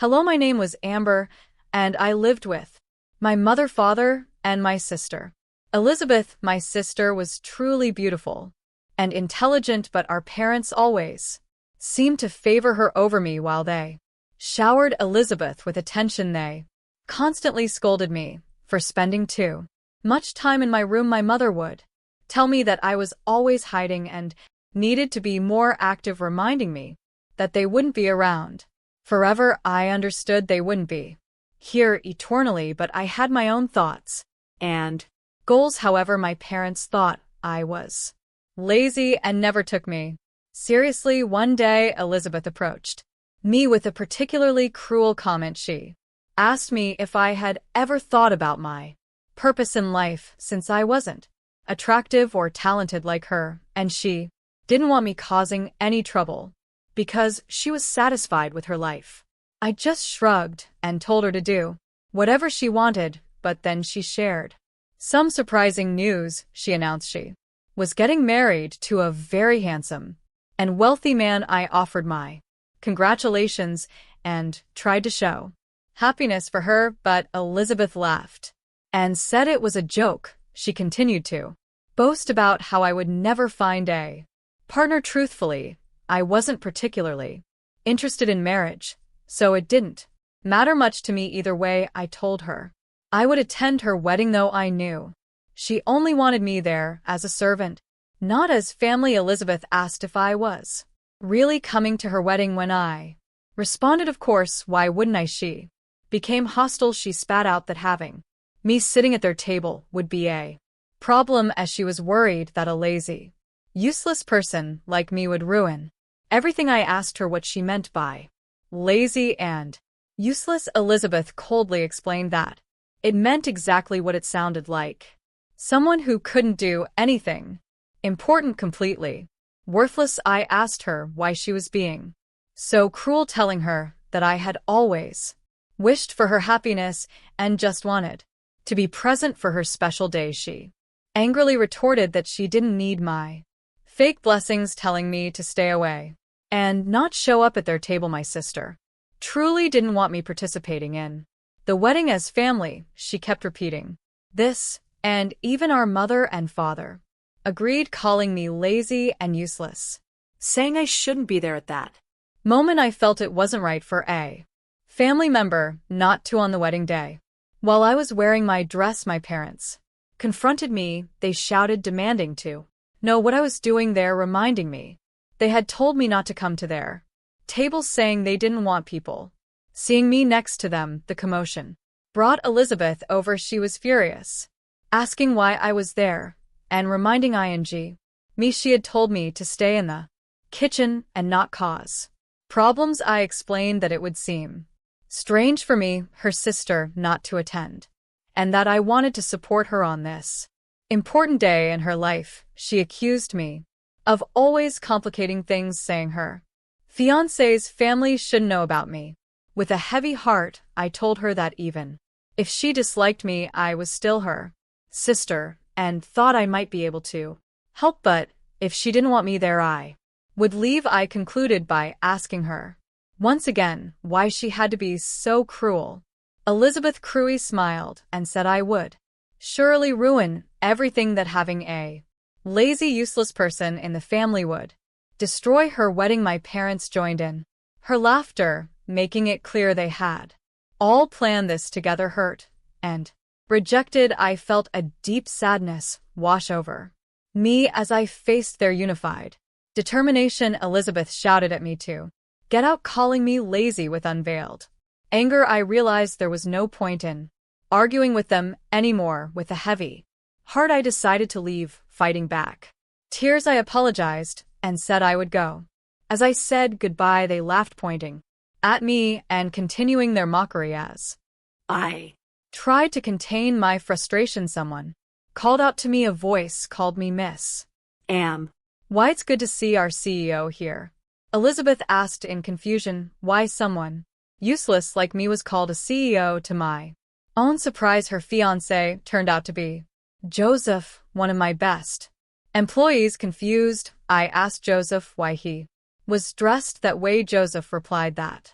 Hello, my name was Amber, and I lived with my mother, father, and my sister. Elizabeth, my sister, was truly beautiful and intelligent, but our parents always seemed to favor her over me while they showered Elizabeth with attention. They constantly scolded me for spending too much time in my room. My mother would tell me that I was always hiding and needed to be more active, reminding me that they wouldn't be around forever. I understood they wouldn't be here eternally, but I had my own thoughts and goals. However, my parents thought I was lazy and never took me seriously. One day, Elizabeth approached me with a particularly cruel comment. She asked me if I had ever thought about my purpose in life, since I wasn't attractive or talented like her, and she didn't want me causing any trouble because she was satisfied with her life. I just shrugged and told her to do whatever she wanted, but then she shared some surprising news. She announced she was getting married to a very handsome and wealthy man. I offered my congratulations and tried to show happiness for her, but Elizabeth laughed and said it was a joke. She continued to boast about how I would never find a partner. Truthfully, I wasn't particularly interested in marriage, so it didn't matter much to me either way. I told her I would attend her wedding, though I knew she only wanted me there as a servant, not as family. Elizabeth asked if I was really coming to her wedding. When I responded, of course, why wouldn't I? She became hostile. She spat out that having me sitting at their table would be a problem, as she was worried that a lazy, useless person like me would ruin everything. I asked her what she meant by lazy and useless. Elizabeth coldly explained that it meant exactly what it sounded like: someone who couldn't do anything important, completely worthless. I asked her why she was being so cruel, telling her that I had always wished for her happiness and just wanted to be present for her special day. She angrily retorted that she didn't need my fake blessings, telling me to stay away and not show up at their table. My sister truly didn't want me participating in the wedding as family. She kept repeating this, and even our mother and father agreed, calling me lazy and useless, saying I shouldn't be there at that moment. I felt it wasn't right for a family member not to on the wedding day. While I was wearing my dress, my parents confronted me. They shouted, demanding to know what I was doing there, reminding me they had told me not to come to their table, saying they didn't want people seeing me next to them. The commotion brought Elizabeth over. She was furious, asking why I was there and reminding me she had told me to stay in the kitchen and not cause problems. I explained that it would seem strange for me, her sister, not to attend, and that I wanted to support her on this important day in her life. She accused me of always complicating things, saying her fiancé's family should know about me. With a heavy heart, I told her that even if she disliked me, I was still her sister and thought I might be able to help, but if she didn't want me there, I would leave. I concluded by asking her once again why she had to be so cruel. Elizabeth cruelly smiled and said I would surely ruin everything, that having a lazy, useless person in the family would destroy her wedding. My parents joined in her laughter, making it clear they had all planned this together. Hurt and rejected, I felt a deep sadness wash over me as I faced their unified determination. Elizabeth shouted at me to get out, calling me lazy with unveiled anger. I realized there was no point in arguing with them anymore. With a heavy heart, I decided to leave, fighting back tears. I apologized and said I would go. As I said goodbye, they laughed, pointing at me and continuing their mockery. As I tried to contain my frustration, someone called out to me. A voice called me Miss Am. Why, it's good to see our CEO here. Elizabeth asked in confusion why someone useless like me was called a CEO. To my own surprise, her fiancé turned out to be Joseph, one of my best employees. Confused, I asked Joseph why he was dressed that way. Joseph replied that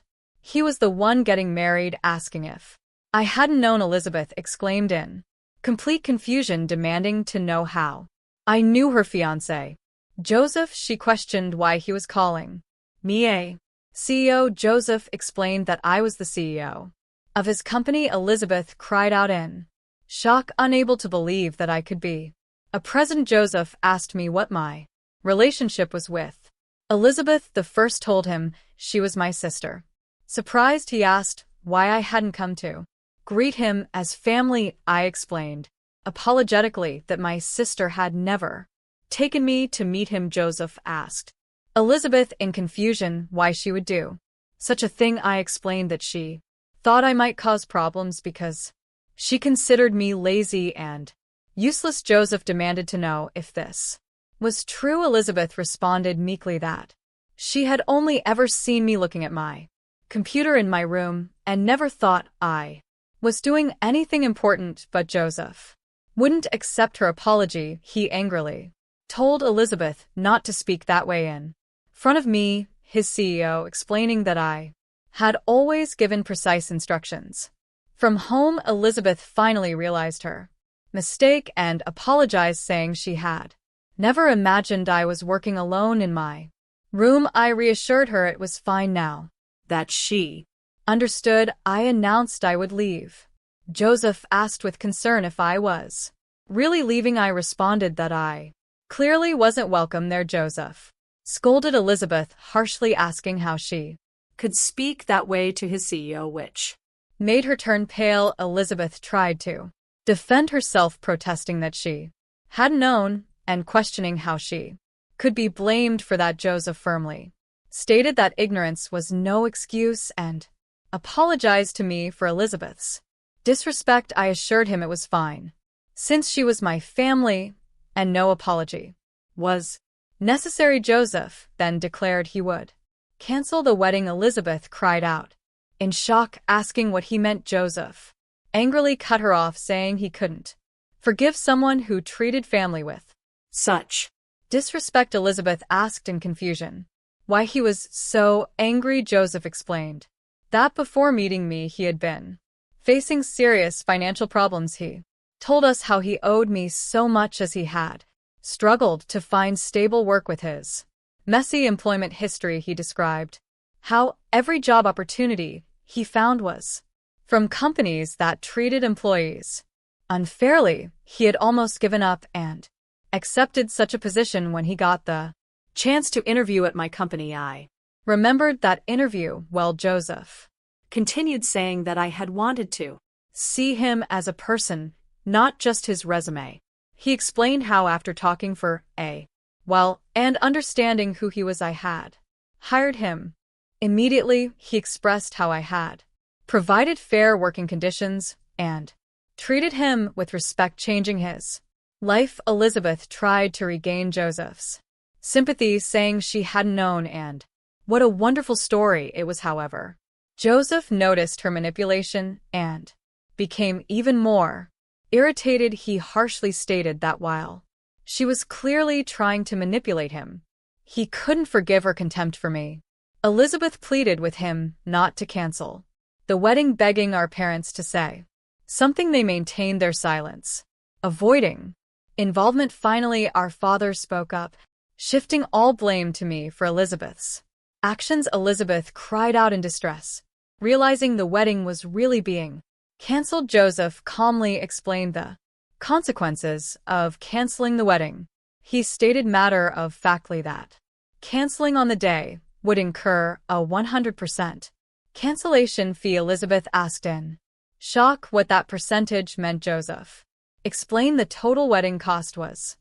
He was the one getting married, asking if I hadn't known. Elizabeth exclaimed in complete confusion, demanding to know how I knew her fiancé. Joseph, she questioned why he was calling me a CEO. Joseph explained that I was the CEO of his company. Elizabeth cried out in shock, unable to believe that I could be a president. Joseph asked me what my relationship was with Elizabeth. The first told him she was my sister. Surprised, he asked why I hadn't come to greet him as family. I explained apologetically that my sister had never taken me to meet him. Joseph asked Elizabeth in confusion why she would do such a thing. I explained that she thought I might cause problems because she considered me lazy and useless. Joseph demanded to know if this was true. Elizabeth responded meekly that she had only ever seen me looking at my computer in my room and never thought I was doing anything important. But Joseph wouldn't accept her apology. He angrily told Elizabeth not to speak that way in front of me, his CEO, explaining that I had always given precise instructions from home. Elizabeth finally realized her mistake and apologized, saying she had never imagined I was working alone in my room. I reassured her it was fine now that she understood. I announced I would leave. Joseph asked with concern if I was really leaving. I responded that I clearly wasn't welcome there. Joseph scolded Elizabeth harshly, asking how she could speak that way to his CEO, which made her turn pale. Elizabeth tried to defend herself, protesting that she hadn't known and questioning how she could be blamed for that. Joseph firmly stated that ignorance was no excuse and apologized to me for Elizabeth's disrespect. I assured him it was fine, since she was my family, and no apology was necessary. Joseph then declared he would cancel the wedding. Elizabeth cried out in shock, asking what he meant. Joseph angrily cut her off, saying he couldn't forgive someone who treated family with such disrespect. Elizabeth asked in confusion why he was so angry. Joseph explained that before meeting me he had been facing serious financial problems. He told us how he owed me so much as he had struggled to find stable work with his messy employment history. He described how every job opportunity he found was from companies that treated employees unfairly. He had almost given up and accepted such a position when he got the chance to interview at my company. I remembered that interview well. Joseph continued, saying that I had wanted to see him as a person, not just his resume. He explained how after talking for a while and understanding who he was, I had hired him. Immediately, he expressed how I had provided fair working conditions and treated him with respect, changing his life. Elizabeth tried to regain Joseph's sympathy, saying she hadn't known and what a wonderful story it was. However, Joseph noticed her manipulation and became even more irritated. He harshly stated that while she was clearly trying to manipulate him, he couldn't forgive her contempt for me. Elizabeth pleaded with him not to cancel the wedding, begging our parents to say something. They maintained their silence, avoiding involvement. Finally, our father spoke up, shifting all blame to me for Elizabeth's actions. Elizabeth cried out in distress, realizing the wedding was really being canceled. Joseph calmly explained the consequences of canceling the wedding. He stated matter of factly that canceling on the day would incur a 100% cancellation fee. Elizabeth asked in shock what that percentage meant. Joseph explained the total wedding cost was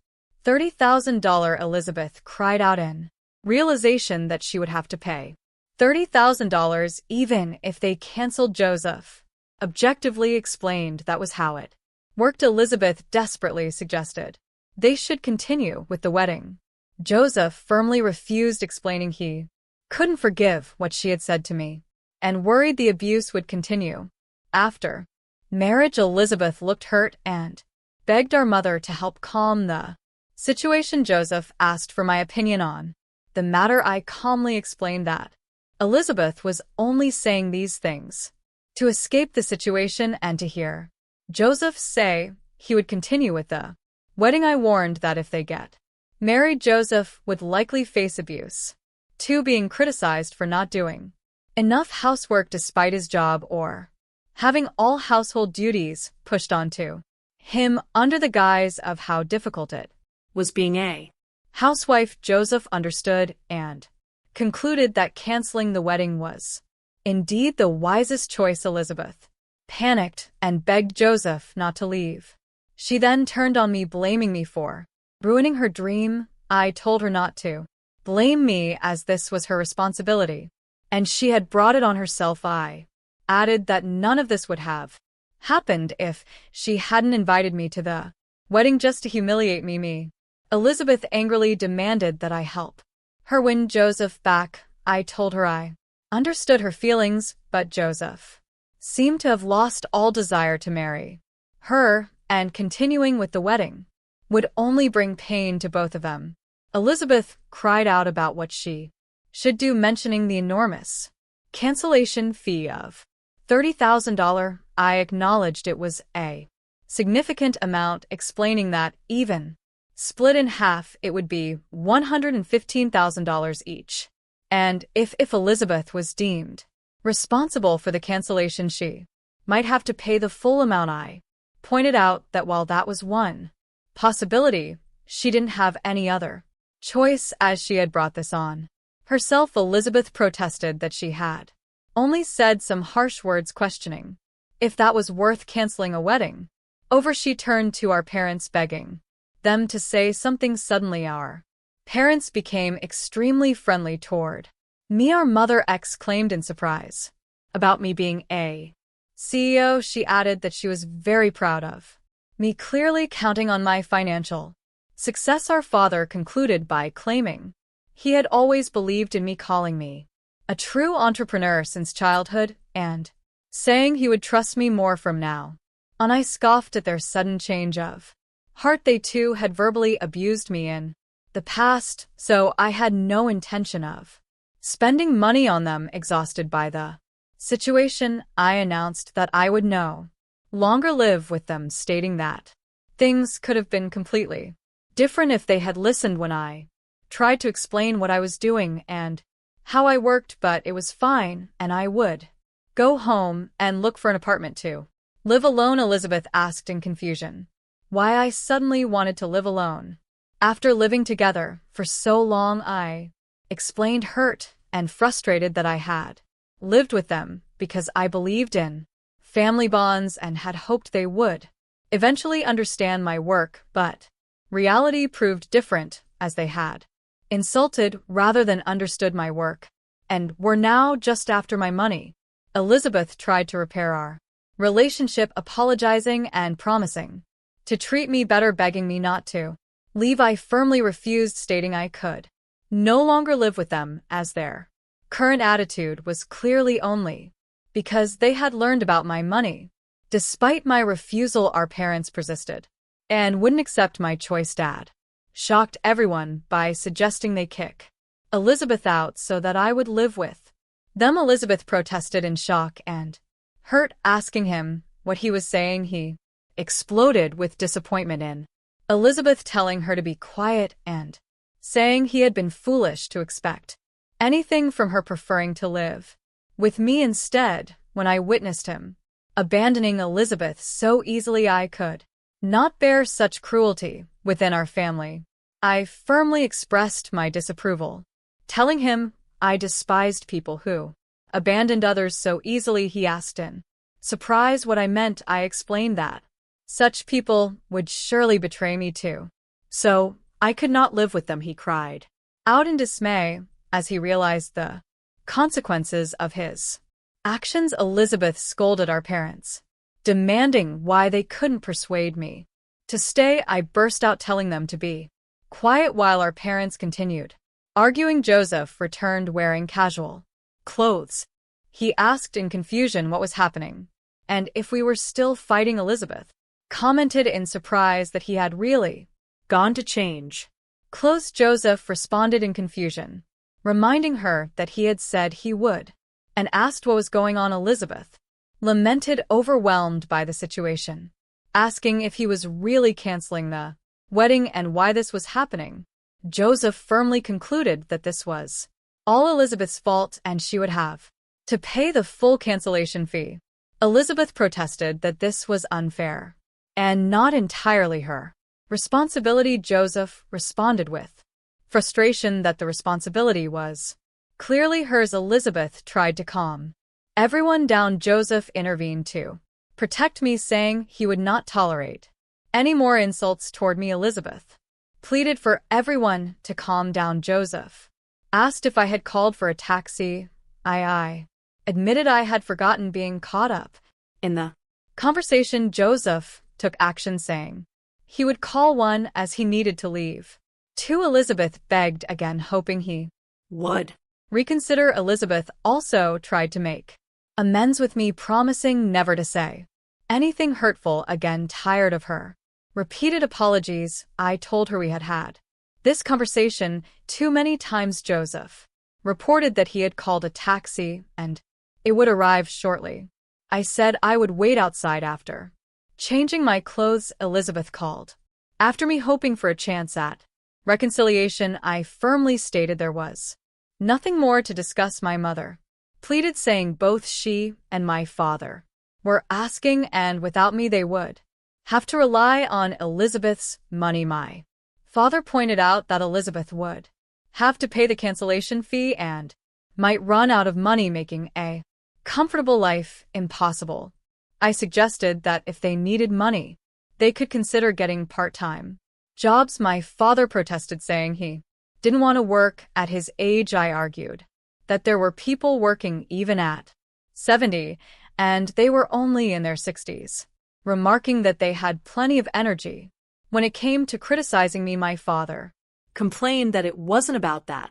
$30,000. Elizabeth cried out in realization that she would have to pay $30,000 even if they canceled. Joseph objectively explained that was how it worked. Elizabeth desperately suggested they should continue with the wedding. Joseph firmly refused, explaining he couldn't forgive what she had said to me and worried the abuse would continue after marriage. Elizabeth looked hurt and begged our mother to help calm the situation. Joseph asked for my opinion on the matter. I calmly explained that Elizabeth was only saying these things to escape the situation and to hear Joseph say he would continue with the wedding. I warned that if they get married, Joseph would likely face abuse, too, being criticized for not doing enough housework despite his job or having all household duties pushed onto him under the guise of how difficult it was being a housewife. Joseph understood and concluded that canceling the wedding was indeed the wisest choice. Elizabeth panicked and begged Joseph not to leave. She then turned on me, blaming me for ruining her dream. I told her not to blame me, as this was her responsibility, and she had brought it on herself. I added that none of this would have happened if she hadn't invited me to the wedding just to humiliate me. Elizabeth angrily demanded that I help her win Joseph back. I told her I understood her feelings, but Joseph seemed to have lost all desire to marry her, and continuing with the wedding would only bring pain to both of them. Elizabeth cried out about what she should do, mentioning the enormous cancellation fee of $30,000. I acknowledged it was a significant amount, explaining that even split in half, it would be $115,000 each. And if Elizabeth was deemed responsible for the cancellation, she might have to pay the full amount. I pointed out that while that was one possibility, she didn't have any other choice, as she had brought this on herself. Elizabeth protested that she had only said some harsh words, questioning if that was worth canceling a wedding over. She turned to our parents, begging them to say something. Suddenly our parents became extremely friendly toward me. Our mother exclaimed in surprise about me being a CEO. She added that she was very proud of me, clearly counting on my financial success. Our father concluded by claiming he had always believed in me, calling me a true entrepreneur since childhood, and saying he would trust me more from now on. I scoffed at their sudden change of heart. They too had verbally abused me in the past, so I had no intention of spending money on them. Exhausted by the situation, I announced that I would no longer live with them, stating that things could have been completely different if they had listened when I tried to explain what I was doing and how I worked. But it was fine, and I would go home and look for an apartment to live alone. Elizabeth asked in confusion why I suddenly wanted to live alone after living together for so long. I explained, hurt and frustrated, that I had lived with them because I believed in family bonds and had hoped they would eventually understand my work, but reality proved different, as they had insulted rather than understood my work and were now just after my money. Elizabeth tried to repair our relationship, apologizing and promising to treat me better, begging me not to leave. I firmly refused, stating I could no longer live with them, as their current attitude was clearly only because they had learned about my money. Despite my refusal, our parents persisted and wouldn't accept my choice. Dad shocked everyone by suggesting they kick Elizabeth out so that I would live with them. Elizabeth protested in shock and hurt, asking him what he was saying. He exploded with disappointment in Elizabeth, telling her to be quiet and saying he had been foolish to expect anything from her, preferring to live with me instead. When I witnessed him abandoning Elizabeth so easily, I could not bear such cruelty within our family. I firmly expressed my disapproval, telling him I despised people who abandoned others so easily. He asked in surprise what I meant. I explained that such people would surely betray me too, so I could not live with them. He cried out in dismay as he realized the consequences of his actions. Elizabeth scolded our parents, demanding why they couldn't persuade me to stay. I burst out, telling them to be quiet while our parents continued arguing. Joseph returned wearing casual clothes. He asked in confusion what was happening and if we were still fighting. Elizabeth commented in surprise that he had really gone to change clothes. Joseph responded in confusion, reminding her that he had said he would, and asked what was going on. Elizabeth lamented, overwhelmed by the situation, asking if he was really canceling the wedding and why this was happening. Joseph firmly concluded that this was all Elizabeth's fault and she would have to pay the full cancellation fee. Elizabeth protested that this was unfair and not entirely her responsibility. Joseph responded with frustration that the responsibility was clearly hers. Elizabeth tried to calm everyone down. Joseph intervened to protect me, saying he would not tolerate any more insults toward me. Elizabeth pleaded for everyone to calm down. Joseph asked if I had called for a taxi. I admitted I had forgotten, being caught up in the conversation. Joseph took action, saying he would call one as he needed to leave. 2. Elizabeth begged again, hoping he would reconsider. Elizabeth also tried to make amends with me, promising never to say anything hurtful again. Tired of her repeated apologies, I told her we had had this conversation too many times. Joseph reported that he had called a taxi and it would arrive shortly. I said I would wait outside after changing my clothes. Elizabeth called after me, hoping for a chance at reconciliation. I firmly stated there was nothing more to discuss. My mother pleaded, saying both she and my father were asking, and without me they would have to rely on Elizabeth's money. My father pointed out that Elizabeth would have to pay the cancellation fee and might run out of money, making a comfortable life impossible. I suggested that if they needed money, they could consider getting part-time jobs. My father protested, saying he didn't want to work at his age. I argued that there were people working even at 70, and they were only in their 60s, remarking that they had plenty of energy. When it came to criticizing me, my father complained that it wasn't about that,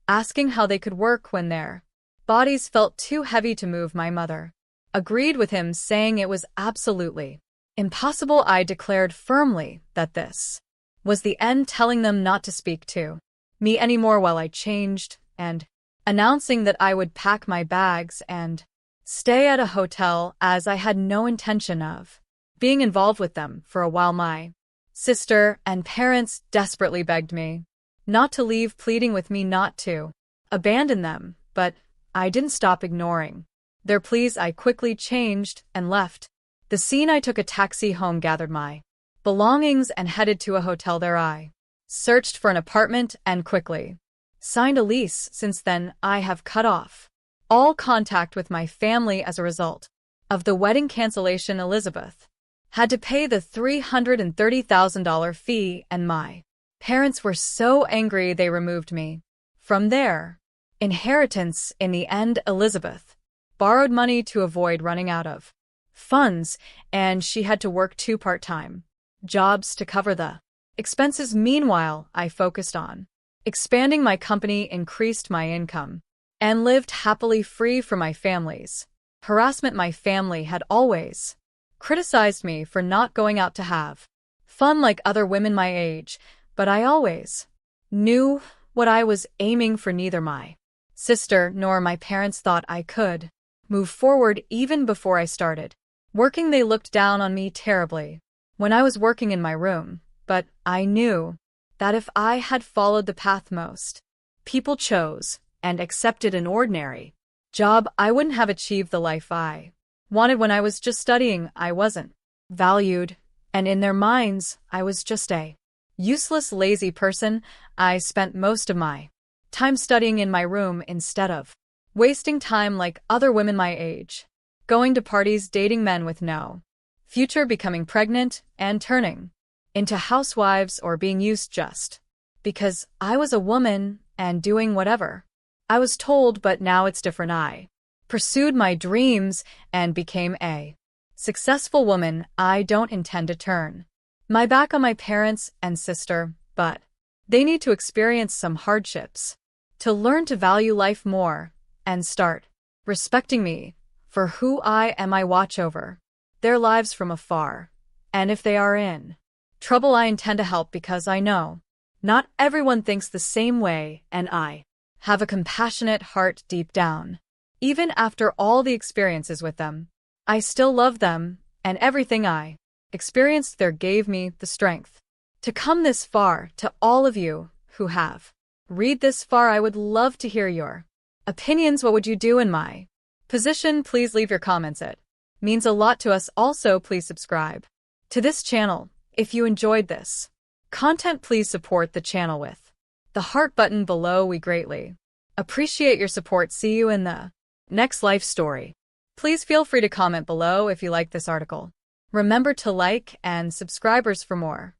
asking how they could work when their bodies felt too heavy to move. My mother agreed with him, saying it was absolutely impossible. I declared firmly that this was the end, telling them not to speak to me anymore while I changed, and announcing that I would pack my bags and stay at a hotel, as I had no intention of being involved with them for a while. My sister and parents desperately begged me not to leave, pleading with me not to abandon them, but I didn't stop ignoring their pleas. I quickly changed and left the scene. I took a taxi home, gathered my belongings, and headed to a hotel. There I searched for an apartment and quickly signed a lease. Since then, I have cut off all contact with my family as a result of the wedding cancellation. Elizabeth had to pay the $330,000 fee, and my parents were so angry they removed me from their inheritance. In the end, Elizabeth borrowed money to avoid running out of funds, and she had to work 2 part-time jobs to cover the expenses. Meanwhile, I focused on expanding my company, increased my income, and lived happily, free from my family's harassment. My family had always criticized me for not going out to have fun like other women my age, but I always knew what I was aiming for. Neither my sister nor my parents thought I could move forward. Even before I started working, they looked down on me terribly when I was working in my room, but I knew that if I had followed the path most people chose and accepted an ordinary job, I wouldn't have achieved the life I wanted. When I was just studying, I wasn't valued, and in their minds, I was just a useless, lazy person. I spent most of my time studying in my room instead of wasting time like other women my age, going to parties, dating men with no future, becoming pregnant, and turning into housewives, or being used just because I was a woman and doing whatever I was told. But now it's different. I pursued my dreams and became a successful woman. I don't intend to turn my back on my parents and sister, but they need to experience some hardships to learn to value life more and start respecting me for who I am. I watch over their lives from afar, and if they are in trouble, I intend to help, because I know not everyone thinks the same way, and I have a compassionate heart deep down. Even after all the experiences with them, I still love them, and everything I experienced there gave me the strength to come this far. To all of you who have read this far, I would love to hear your opinions. What would you do in my position? Please leave your comments. It means a lot to us. Also, please subscribe to this channel if you enjoyed this content. Please support the channel with the heart button below. We greatly appreciate your support. See you in the next life story. Please feel free to comment below if you like this article. Remember to like and subscribers for more.